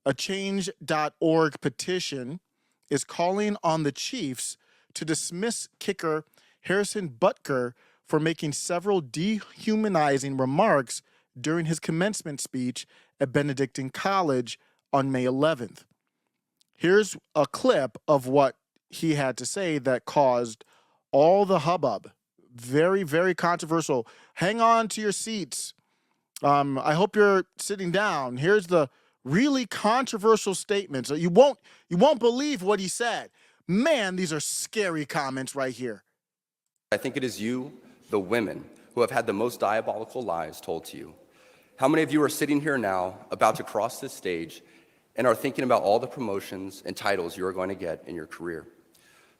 A change.org petition is calling on the Chiefs to dismiss kicker Harrison Butker for making several dehumanizing remarks during his commencement speech at Benedictine College on May 11th. Here's a clip of what he had to say that caused all the hubbub. Very, very controversial. Hang on to your seats. I hope you're sitting down. Here's the really controversial statements. You won't believe what he said. Man, these are scary comments right here. I think it is you, the women, who have had the most diabolical lies told to you. How many of you are sitting here now, about to cross this stage, and are thinking about all the promotions and titles you are going to get in your career?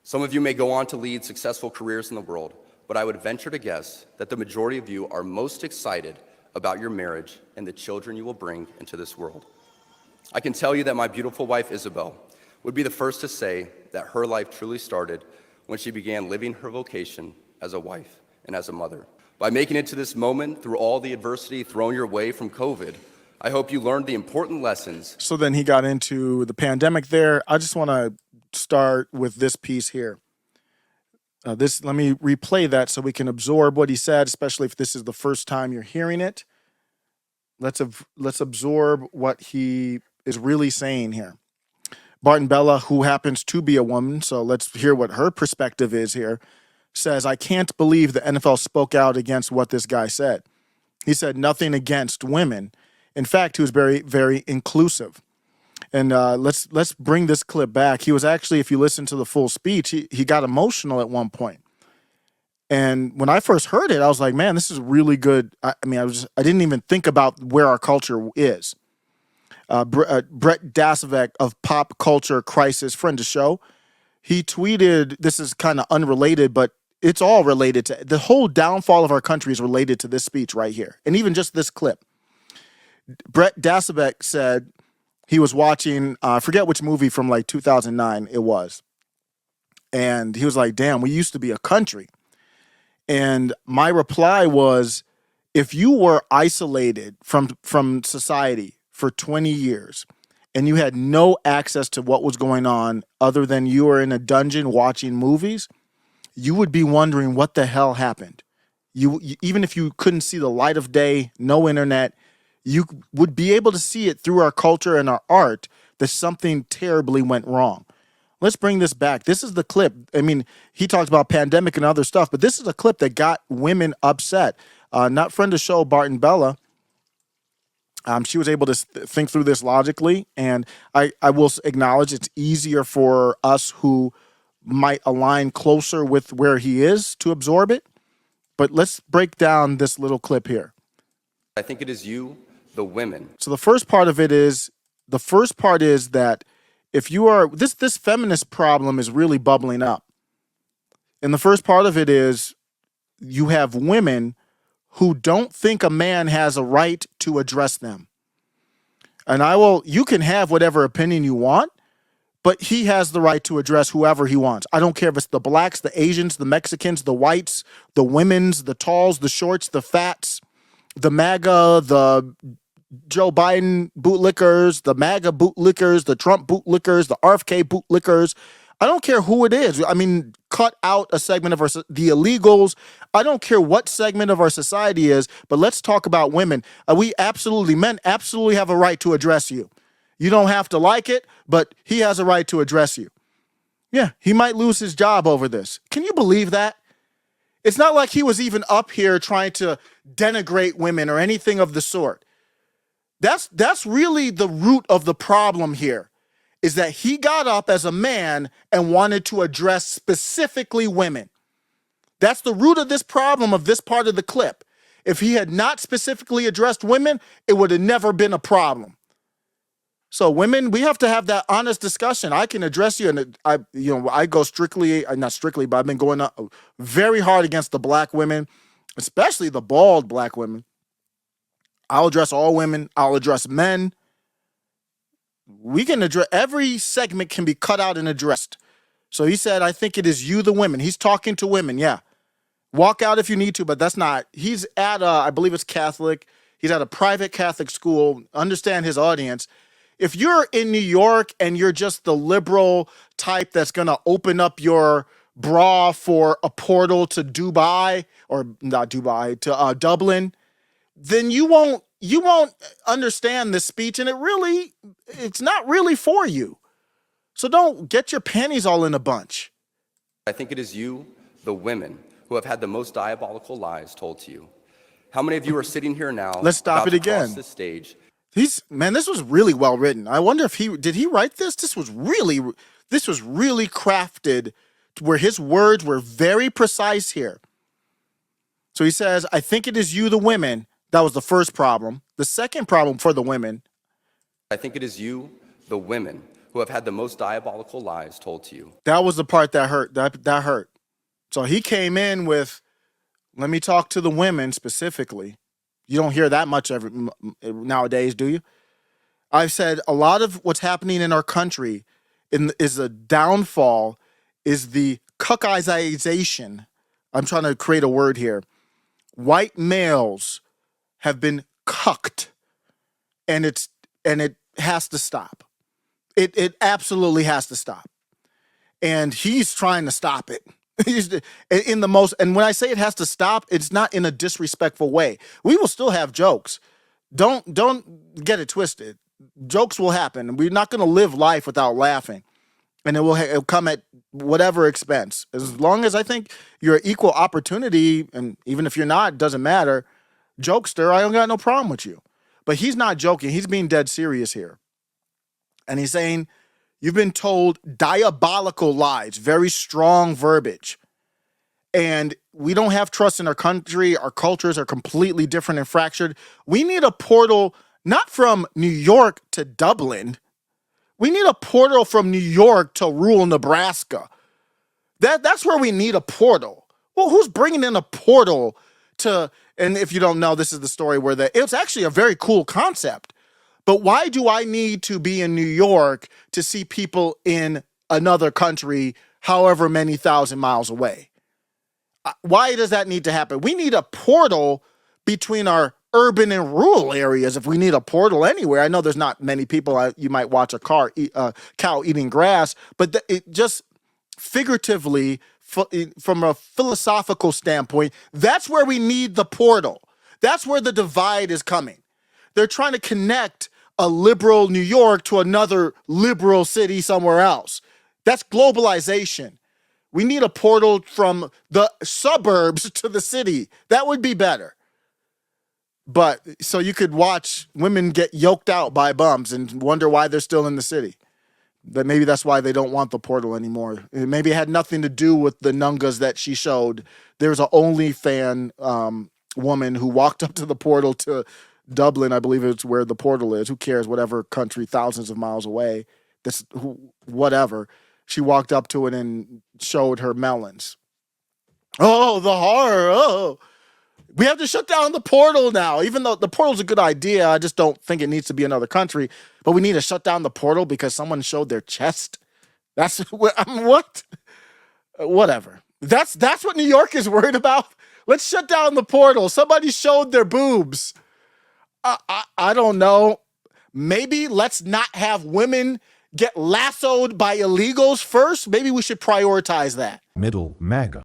Some of you may go on to lead successful careers in the world, but I would venture to guess that the majority of you are most excited about your marriage and the children you will bring into this world. I can tell you that my beautiful wife, Isabel, would be the first to say that her life truly started when she began living her vocation as a wife and as a mother. By making it to this moment through all the adversity thrown your way from COVID, I hope you learned the important lessons. So then he got into the pandemic there. I just want to start with this piece here. Let me replay that so we can absorb what he said, especially if this is the first time you're hearing it. Let's absorb what he is really saying here. Barton Bella, who happens to be a woman, so let's hear what her perspective is here, says, I can't believe the NFL spoke out against what this guy said. He said nothing against women. In fact, he was very, very inclusive. And let's bring this clip back. He was actually, if you listen to the full speech, he got emotional at one point. And when I first heard it, I was like, man, this is really good. I didn't even think about where our culture is. Brett Dasavec of Pop Culture Crisis, friend of the show, he tweeted, this is kind of unrelated, but it's all related to, the whole downfall of our country is related to this speech right here. And even just this clip. Brett Dasavec said he was watching, I forget which movie from like 2009 it was. And he was like, damn, we used to be a country. And my reply was, if you were isolated from society for 20 years and you had no access to what was going on other than you were in a dungeon watching movies, you would be wondering what the hell happened. You even if you couldn't see the light of day, no internet, you would be able to see it through our culture and our art that something terribly went wrong. Let's bring this back. This is the clip. I mean, he talks about pandemic and other stuff, but this is a clip that got women upset. Not friend of the show, Barton Bella. She was able to think through this logically, and I will acknowledge it's easier for us who might align closer with where he is to absorb it. But let's break down this little clip here. I think it is you, the women. So the first part is that if you are, this feminist problem is really bubbling up. And the first part of it is you have women who don't think a man has a right to address them. And you can have whatever opinion you want, but he has the right to address whoever he wants. I don't care if it's the blacks, the Asians, the Mexicans, the whites, the women's, the talls, the shorts, the fats, the MAGA, the Joe Biden bootlickers, the MAGA bootlickers, the Trump bootlickers, the RFK bootlickers. I don't care who it is. I mean, cut out a segment of the illegals. I don't care what segment of our society is, but let's talk about women. Men absolutely have a right to address you. You don't have to like it, but he has a right to address you. Yeah, he might lose his job over this. Can you believe that? It's not like he was even up here trying to denigrate women or anything of the sort. That's really the root of the problem here, is that he got up as a man and wanted to address specifically women. That's the root of this problem of this part of the clip. If he had not specifically addressed women, it would have never been a problem. So women, we have to have that honest discussion. I can address you, and I go not strictly, but I've been going very hard against the black women, especially the bald black women. I'll address all women. I'll address men. We can address, every segment can be cut out and addressed. So he said, I think it is you, the women. He's talking to women, yeah. Walk out if you need to, but that's not. He's at, I believe it's Catholic. He's at a private Catholic school. Understand his audience. If you're in New York and you're just the liberal type that's going to open up your bra for a portal to Dubai, or not Dubai, to Dublin, then you won't understand this speech, and it's not really for you. So don't get your panties all in a bunch. I think it is you, the women, who have had the most diabolical lies told to you. How many of you are sitting here now? Let's stop about it to cross again. this stage? Man, this was really well written. I wonder if did he write this? This was really crafted to where his words were very precise here. So he says, I think it is you, the women. That was the first problem. The second problem for the women. I think it is you, the women, who have had the most diabolical lies told to you. That was the part that hurt. That hurt. So he came in with, let me talk to the women specifically. You don't hear that much nowadays, do you? I've said a lot of what's happening in our country is a downfall, is the cuckization. I'm trying to create a word here. White males have been cucked, and it has to stop. It absolutely has to stop. And he's trying to stop it. And when I say it has to stop, it's not in a disrespectful way. We will still have jokes. Don't get it twisted. Jokes will happen. We're not going to live life without laughing, and it'll come at whatever expense. As long as I think you're equal opportunity, and even if you're not, it doesn't matter. Jokester, I don't got no problem with you. But he's not joking. He's being dead serious here. And he's saying, you've been told diabolical lies, very strong verbiage. And we don't have trust in our country. Our cultures are completely different and fractured. We need a portal, not from New York to Dublin. We need a portal from New York to rural Nebraska. That's where we need a portal. Well, who's bringing in a portal to, and if you don't know, this is the story where it's actually a very cool concept. But why do I need to be in New York to see people in another country, however many thousand miles away? Why does that need to happen? We need a portal between our urban and rural areas. If we need a portal anywhere, I know there's not many people. You might watch a cow eating grass, but it just figuratively, from a philosophical standpoint, that's where we need the portal. That's where the divide is coming. They're trying to connect a liberal New York to another liberal city somewhere else. That's globalization. We need a portal from the suburbs to the city. That would be better. But so you could watch women get yoked out by bums and wonder why they're still in the city. But maybe that's why they don't want the portal anymore. Maybe it had nothing to do with the nungas that she showed. There was an OnlyFans woman who walked up to the portal to Dublin, I believe it's where the portal is. Who cares? Whatever country, thousands of miles away. Whatever. She walked up to it and showed her melons. Oh, the horror. Oh, we have to shut down the portal now. Even though the portal's a good idea, I just don't think it needs to be another country. But we need to shut down the portal because someone showed their chest. That's what? Whatever. That's what New York is worried about. Let's shut down the portal. Somebody showed their boobs. I don't know. Maybe let's not have women get lassoed by illegals first. Maybe we should prioritize that. Middle MAGA.